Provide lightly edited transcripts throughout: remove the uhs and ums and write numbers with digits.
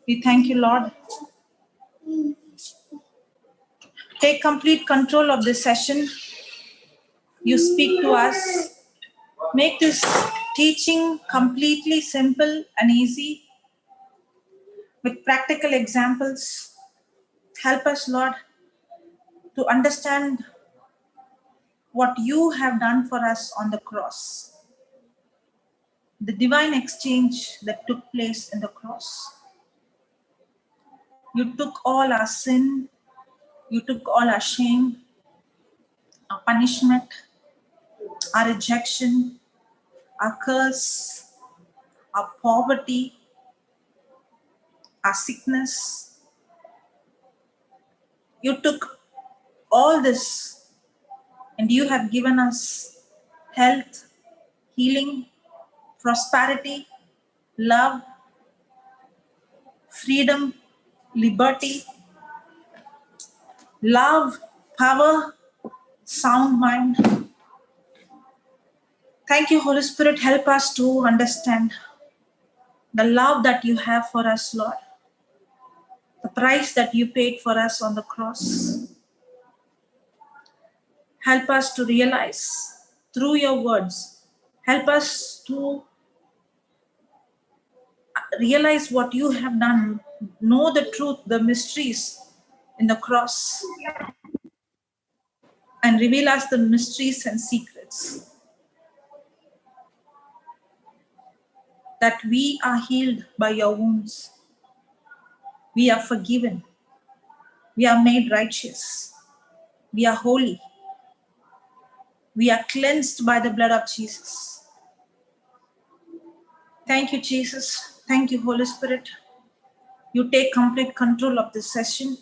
We thank you, Lord. Take complete control of this session. You speak to us. Make this teaching completely simple and easy with practical examples. Help us, Lord, to understand what you have done for us on the cross. The divine exchange that took place in the cross. You took all our sin. You took all our shame, our punishment, our rejection, our curse, our poverty, our sickness. You took all this and you have given us health, healing, prosperity, love, freedom, liberty, love, power, sound mind. Thank you, Holy Spirit. Help us to understand the love that you have for us, Lord. The price that you paid for us on the cross. Help us to realize through your words. Help us to realize what you have done. Know the truth, the mysteries in the cross. And reveal us the mysteries and secrets. That we are healed by your wounds. We are forgiven. We are made righteous. We are holy. We are cleansed by the blood of Jesus. Thank you, Jesus. Thank you, Holy Spirit. You take complete control of this session.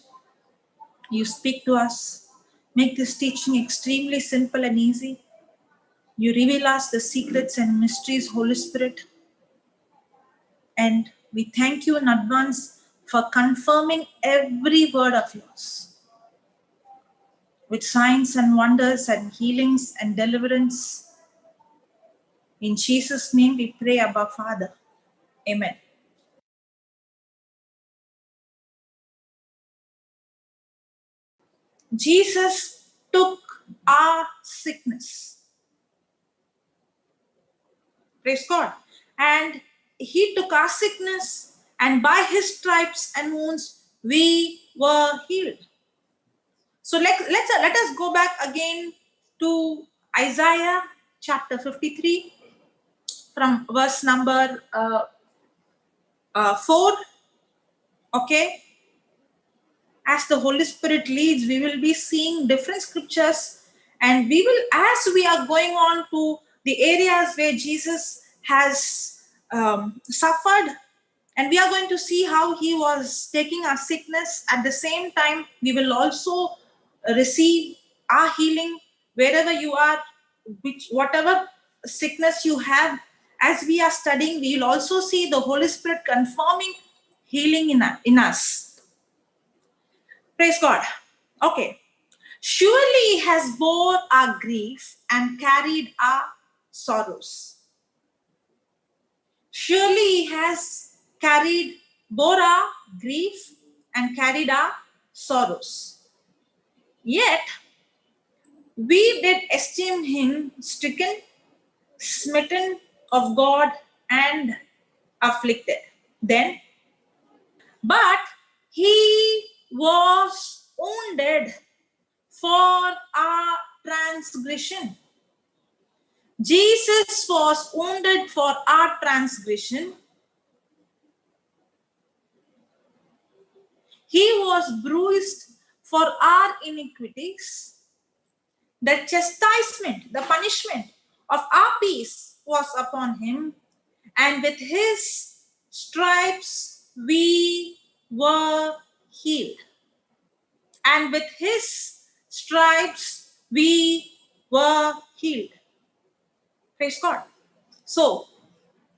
You speak to us. Make this teaching extremely simple and easy. You reveal us the secrets and mysteries, Holy Spirit. And we thank you in advance for confirming every word of yours with signs and wonders and healings and deliverance. In Jesus' name we pray, Abba Father. Amen. Jesus took our sickness. Praise God. And he took our sickness, and by his stripes and wounds we were healed. So let us go back again to Isaiah chapter 53 from verse number 4. Okay. As the Holy Spirit leads, we will be seeing different scriptures, and we will, as we are going on to the areas where Jesus has suffered, and we are going to see how he was taking our sickness. At the same time, we will also receive our healing wherever you are, whatever sickness you have. As we are studying, we will also see the Holy Spirit confirming healing in us. Praise God. Okay. Surely he has bore our grief and carried our sorrows. Surely he has bore our grief and carried our sorrows. Yet, we did esteem him stricken, smitten of God, and afflicted. Then, but he was wounded for our transgression. Jesus was wounded for our transgression. He was bruised for our iniquities. The chastisement, the punishment of our peace was upon him, and with his stripes we were healed. And with his stripes we were healed. Praise God. So,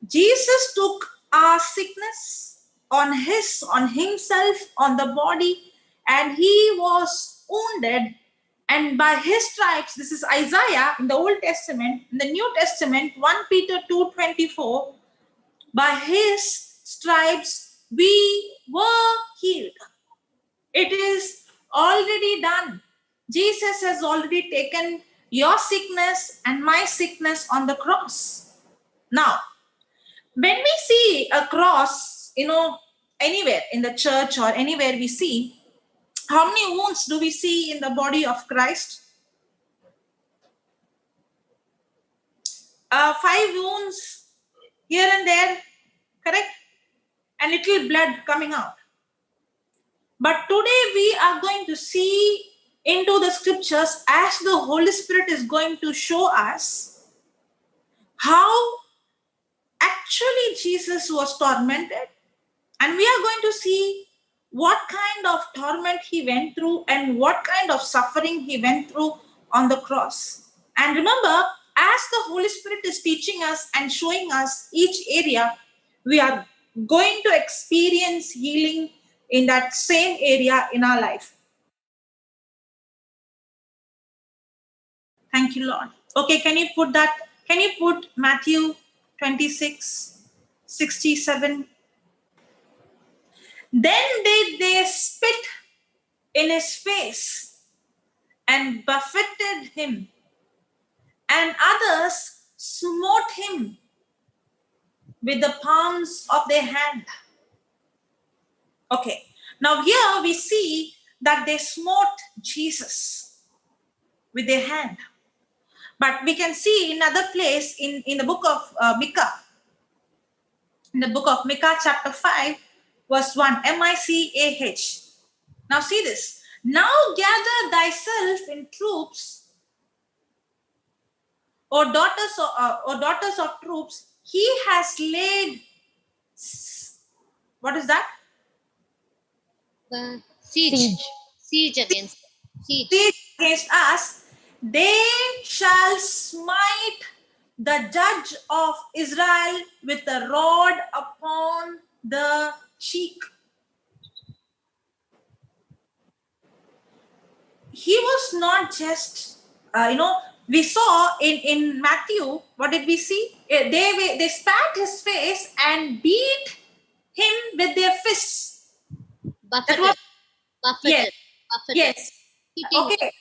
Jesus took our sickness on himself, on the body, and he was wounded. And by his stripes, this is Isaiah in the Old Testament. In the New Testament, 1 Peter 2:24, by his stripes we were healed. It is already done. Jesus has already taken your sickness and my sickness on the cross. Now, when we see a cross, anywhere in the church or anywhere we see, how many wounds do we see in the body of Christ? 5 wounds here and there, correct? And little blood coming out. But today we are going to see into the scriptures as the Holy Spirit is going to show us how actually Jesus was tormented. And we are going to see what kind of torment he went through and what kind of suffering he went through on the cross. And remember, as the Holy Spirit is teaching us and showing us each area, we are going to experience healing in that same area in our life. Thank you, Lord. Okay, can you put that? Can you put Matthew 26:67? Then did they spit in his face and buffeted him, and others smote him with the palms of their hand. Okay, now here we see that they smote Jesus with their hand. But we can see in another place in the book of Micah, in the book of Micah chapter 5, verse 1, Micah. Now see this. Now gather thyself in troops, or daughters of troops. He has laid, what is that? Siege against us. They shall smite the judge of Israel with a rod upon the cheek. He was not just, we saw in Matthew, what did we see? They spat his face and beat him with their fists. buffeted. Yes. Yes. Hitting Okay.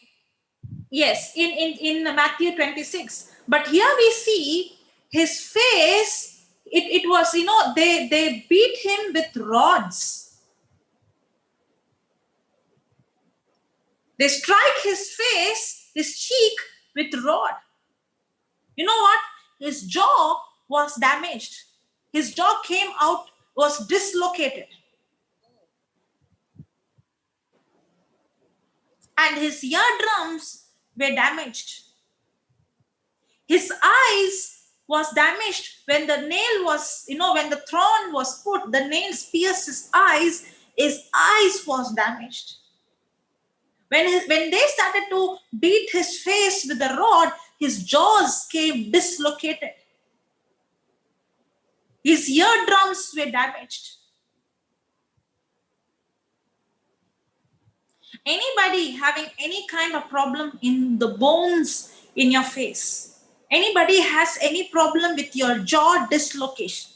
Yes, in Matthew 26. But here we see his face, it was, they beat him with rods. They strike his face, his cheek with rod. You know what? His jaw was damaged. His jaw came out, was dislocated. And his eardrums were damaged. His eyes was damaged when the nail was, when the thorn was put, the nails pierced his eyes was damaged. When they started to beat his face with the rod, his jaws came dislocated. His eardrums were damaged. Anybody having any kind of problem in the bones in your face? Anybody has any problem with your jaw dislocation?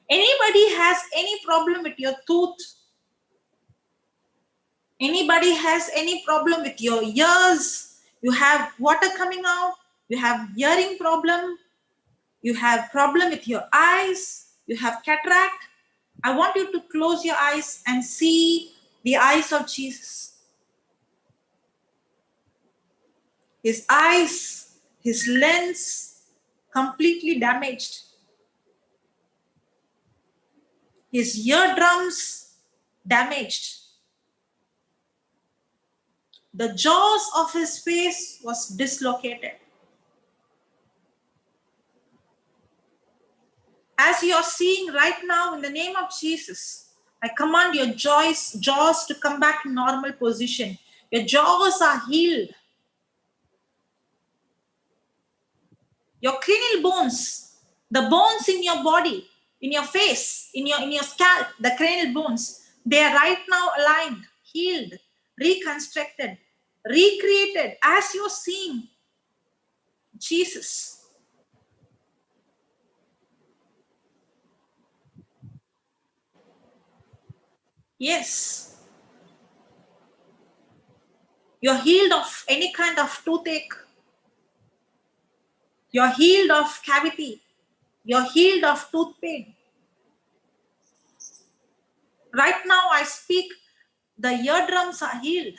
Anybody has any problem with your tooth? Anybody has any problem with your ears? You have water coming out? You have hearing problem? You have problem with your eyes? You have cataract? I want you to close your eyes and see the eyes of Jesus. His eyes, his lens, completely damaged. His eardrums damaged. The jaws of his face was dislocated. As you are seeing right now, in the name of Jesus, I command your jaws to come back in normal position. Your jaws are healed. Your cranial bones, the bones in your body, in your face, in your scalp, the cranial bones, they are right now aligned, healed, reconstructed, recreated as you're seeing Jesus. Yes. You're healed of any kind of toothache. You're healed of cavity. You're healed of tooth pain. Right now, I speak, the eardrums are healed.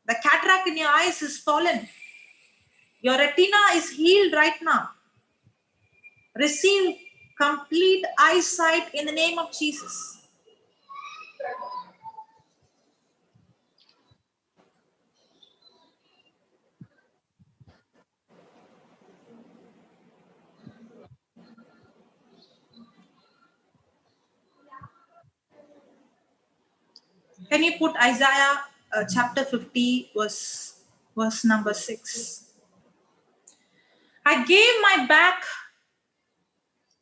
The cataract in your eyes is fallen. Your retina is healed right now. Receive complete eyesight in the name of Jesus. Can you put Isaiah chapter 50, verse number 6? I gave my back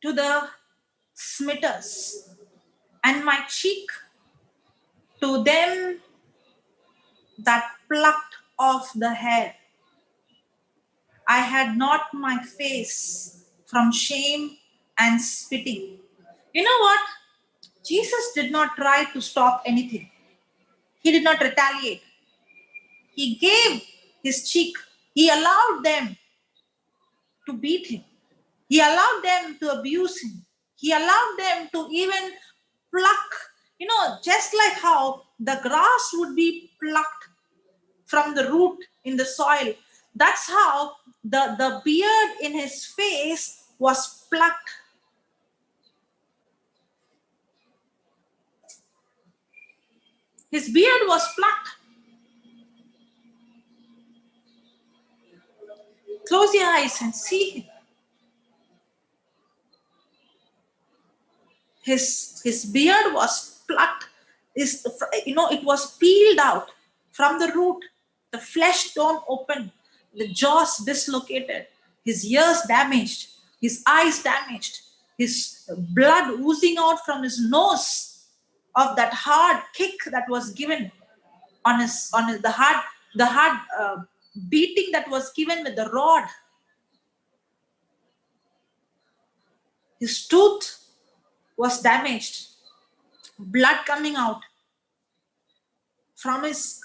to the smitters and my cheek to them that plucked off the hair. I had not my face from shame and spitting. You know what? Jesus did not try to stop anything. He did not retaliate. He gave his cheek. He allowed them to beat him. He allowed them to abuse him. He allowed them to even pluck, just like how the grass would be plucked from the root in the soil. That's how the beard in his face was plucked. His beard was plucked. Close your eyes and see him. His beard was plucked. It was peeled out from the root. The flesh torn open. The jaws dislocated. His ears damaged. His eyes damaged. His blood oozing out from his nose of that hard kick that was given on the hard beating that was given with the rod. His tooth was damaged, blood coming out from his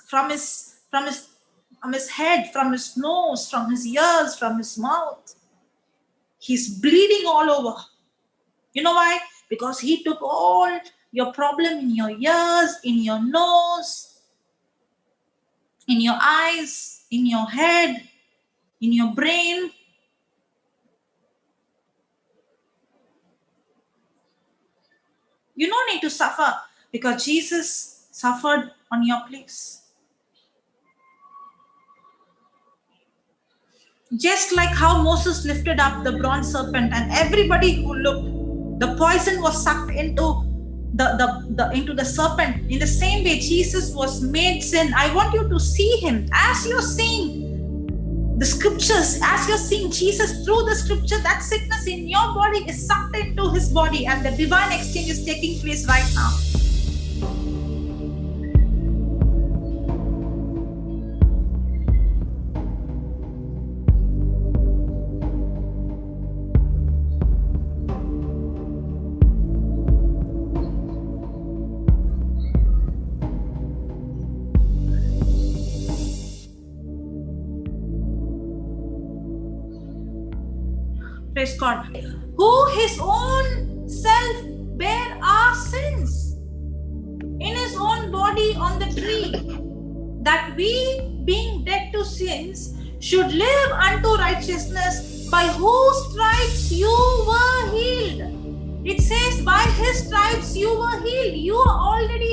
head, from his nose, from his ears, from his mouth. He's bleeding all over. You know why? Because he took all your problem in your ears, in your nose, in your eyes, in your head, in your brain. You don't need to suffer because Jesus suffered on your place. Just like how Moses lifted up the bronze serpent and everybody who looked, the poison was sucked into the serpent. In the same way, Jesus was made sin. I want you to see him as you're seeing the scriptures, as you're seeing Jesus through the scripture. That sickness in your body is sucked into his body, and the divine exchange is taking place right now. Praise God. Who his own self bare our sins in his own body on the tree, that we, being dead to sins, should live unto righteousness, by whose stripes you were healed. It says, by his stripes you were healed. You are already